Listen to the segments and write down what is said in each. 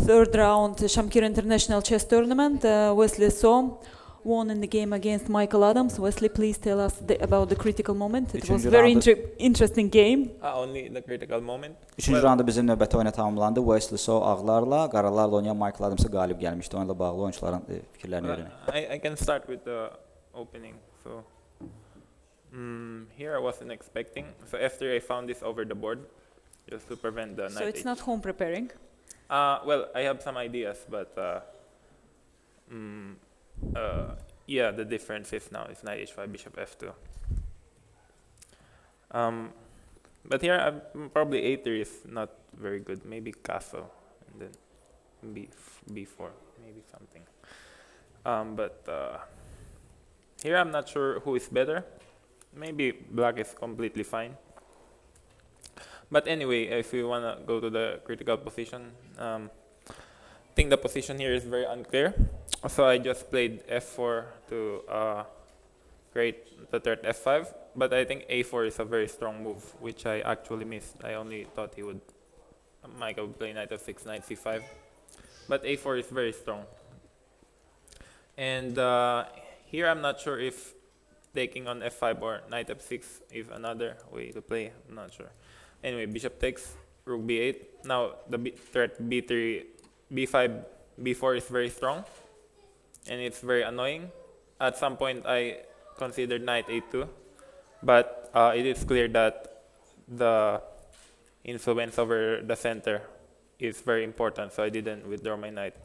third round Shamkir International Chess Tournament. Wesley So won in the game against Michael Adams. Wesley, please tell us about the critical moment. It was very interesting game. Only the critical moment. Üçüncü rounda bizim növbəti oyuna tamamlandı. Wesley So ağlarla, qaralarla oynayan Michael Adams'a qalib gəlmişdi. Onunla bağlı oyuncuların fikirlərini öyrənək. I can start with the opening. So here I wasn't expecting. So after I found this over the board, just to prevent the knight. So it's not home preparing. Well, I have some ideas, but yeah, the difference is now it's knight h5, bishop f2. But here probably a3 is not very good. Maybe castle and then b4, maybe something. But here I'm not sure who is better. Maybe black is completely fine. But anyway, if you want to go to the critical position, I think the position here is very unclear. So I just played f4 to create the threat f5. But I think a4 is a very strong move, which I actually missed. I only thought he would, Michael would play knight f6, knight c5. But a4 is very strong. And here I'm not sure if taking on f5 or knight f6 is another way to play. I'm not sure. Anyway, bishop takes, rook b8. Now the threat b3, b5, b4 is very strong, and it's very annoying. At some point, I considered knight a2, but it is clear that the influence over the center is very important, so I didn't withdraw my knight.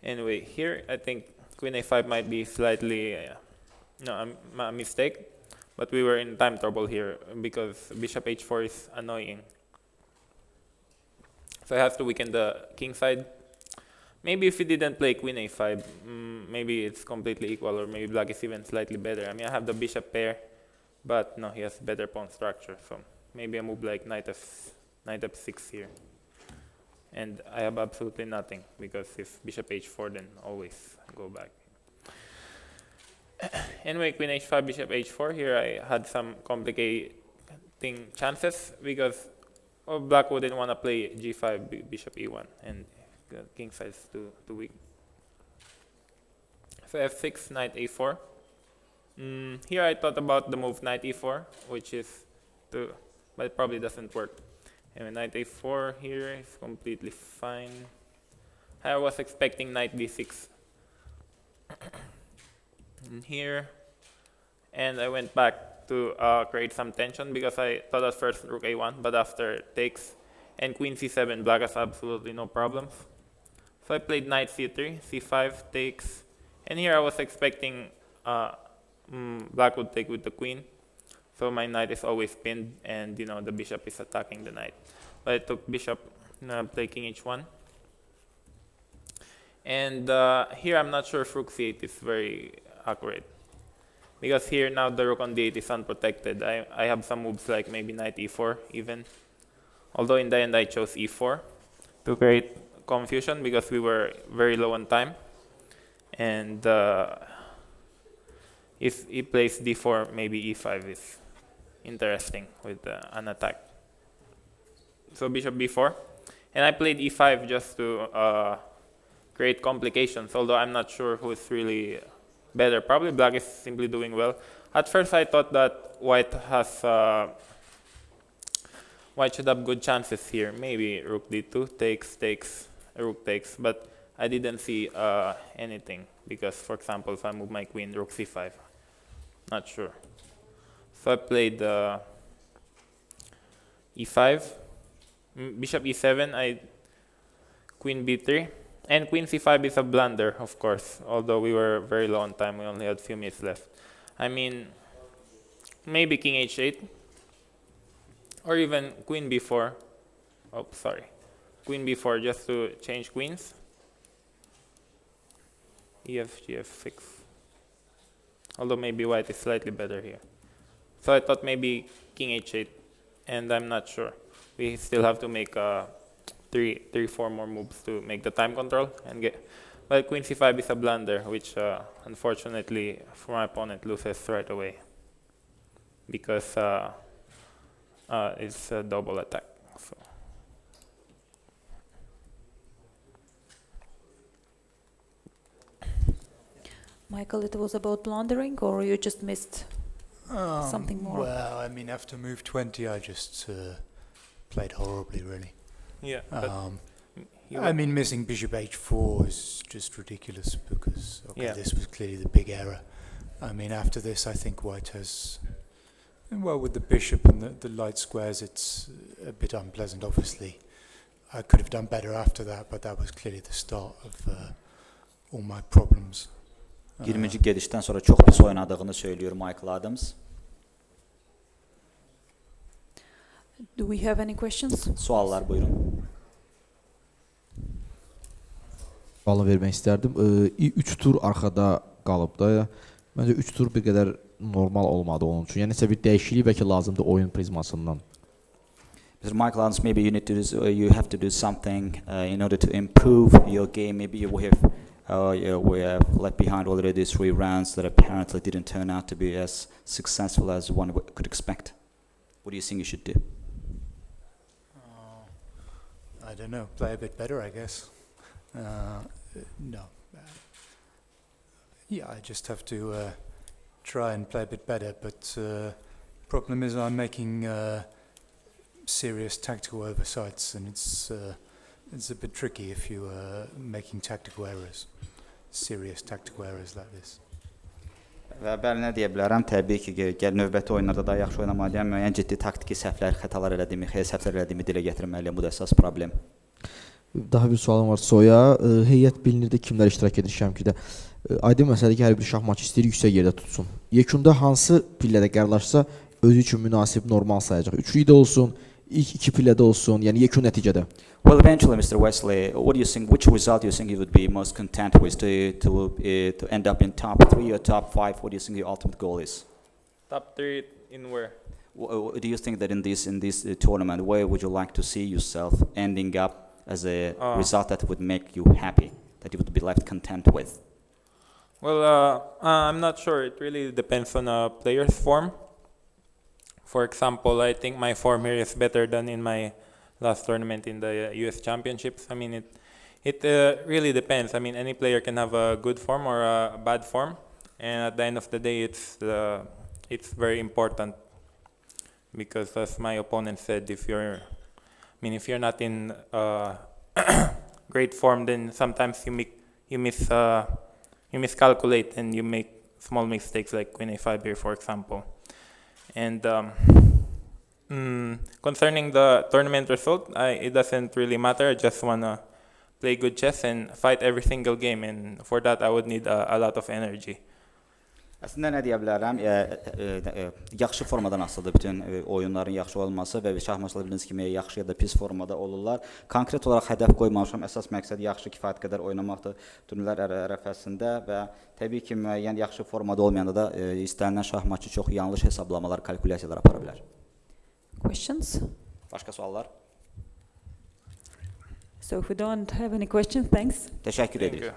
Anyway, here I think queen a5 might be slightly a mistake. But we were in time trouble here because bishop h4 is annoying. So I have to weaken the king side. Maybe if he didn't play queen a5, maybe it's completely equal, or maybe black is even slightly better. I mean, I have the bishop pair, but no, he has better pawn structure. So maybe a move like knight f6 here. And I have absolutely nothing, because if bishop h4, then always go back. Anyway, queen h5, bishop h4. Here I had some complicating chances because black wouldn't want to play g5, bishop e1, and the king side is too weak. So f6, knight a4. Here I thought about the move knight e4, which is but it probably doesn't work. Anyway, knight a4 here is completely fine. I was expecting knight d6. Here, and I went back to create some tension because I thought at first rook a1, but after takes and queen c7, black has absolutely no problems. So I played knight c3, c5 takes, and here I was expecting black would take with the queen, so my knight is always pinned, and the bishop is attacking the knight. But I took bishop, play king h1. And here I'm not sure if rook c8 is very accurate, because here now the rook on d8 is unprotected. I have some moves like maybe knight e4 even, although in the end I chose e4 to create confusion because we were very low on time. And if he plays d4, maybe e5 is interesting with an attack. So bishop b4, and I played e5 just to create complications, although I'm not sure who is really better. Probably black is simply doing well. At first I thought that white should have good chances here. Maybe rook d2, takes, rook takes, but I didn't see anything because, for example, if I move my queen, rook c5, not sure. So I played e5, bishop e7, queen b3. And queen c5 is a blunder, of course, although we were very low on time. We only had a few minutes left. I mean, maybe king h8, or even queen b4. Oh, sorry. Queen b4 just to change queens. ef, gf6. Although maybe white is slightly better here. So I thought maybe king h8, and I'm not sure. We still have to make four more moves to make the time control and get. But queen c5 is a blunder, which unfortunately for my opponent loses right away because it's a double attack. So. Michael, it was about blundering, or you just missed something more? Well, I mean, after move 20, I just played horribly, really. Yeah. I mean, missing bishop h4 is just ridiculous because this was clearly the big error. I mean, after this, I think White has, well, with the bishop and the light squares, it's a bit unpleasant, obviously. I could have done better after that, but that was clearly the start of all my problems. 20-ci gedişdən sonra çox pis oynadığını söylüyor Michael Adams. Do we have any questions? Suallar buyurun. Sualı vermək istərdim. 3 tur arxada qalıb da. Məncə 3 tur bir qədər normal olmadı onun üçün. Yəni isə bir dəyişiklik bəlkə lazımdır oyun prizmasından. Mr. Michael Adams, maybe you have to do something in order to improve your game. Maybe we have left behind already 3 rounds that apparently didn't turn out to be as successful as one could expect. What do you think you should do? I don't know. Play a bit better, I guess. No. Yeah, I just have to try and play a bit better. But problem is, I'm making serious tactical oversights, and it's a bit tricky if you are making tactical errors, serious tactical errors like this. Və bəli, nə deyə bilərəm? Təbii ki, gəl növbəti oyunlarda daha yaxşı oynamalıyam. Müəyyən ciddi taktiki səhvlər, xətalar elədiyimi, xeyli səhvlər elədiyimi dilə gətirməliyəm. Bu da əsas problem. Daha bir sualım var Soya. Heyət bilinirdə kimlər iştirak edir Şəmkirdə? Aydın məsələdir ki, hər bir şahmatçı istəyir yüksək yerdə tutsun. Yekunda hansı pillədə qərarlaşsa özü üçün münasib, normal sayacaq? Üçlükdə olsun, ilk 2 pillədə olsun, yəni yekun nəticədə. Well, eventually, Mr. Wesley, what do you think? Which result do you think you would be most content with to end up in top 3 or top 5? What do you think your ultimate goal is? Top 3 in where? Do you think that in this tournament, where would you like to see yourself ending up as a result that would make you happy, that you would be left content with? Well, I'm not sure. It really depends on a player's form. For example, I think my form here is better than in my last tournament in the US Championships. I mean, it really depends. I mean, any player can have a good form or a bad form, and at the end of the day, it's very important because, as my opponent said, if you're not in great form, then sometimes you miscalculate and you make small mistakes like queen a5 here, for example. And concerning the tournament result, it doesn't really matter. I just want to play good chess and fight every single game, and for that I would need a lot of energy. Əslində nə deyə bilərəm? Yaxşı formadan asılıdır bütün oyunların yaxşı olması və şahmatçılar bildiğiniz kimi yaxşı ya da pis formada olurlar. Konkret olaraq hədəf qoymamışam. Əsas məqsəd yaxşı kifayət qədər oynamaqdır turnirlər ərəfəsində və təbii ki, müəyyən yaxşı formada olmayanda da istənilən şahmatçı çox yanlış hesablamalar, kalkulyasiyalar apara bilər. Questions? Başqa suallar? So if we don't have any questions, thanks. Təşəkkür edirik.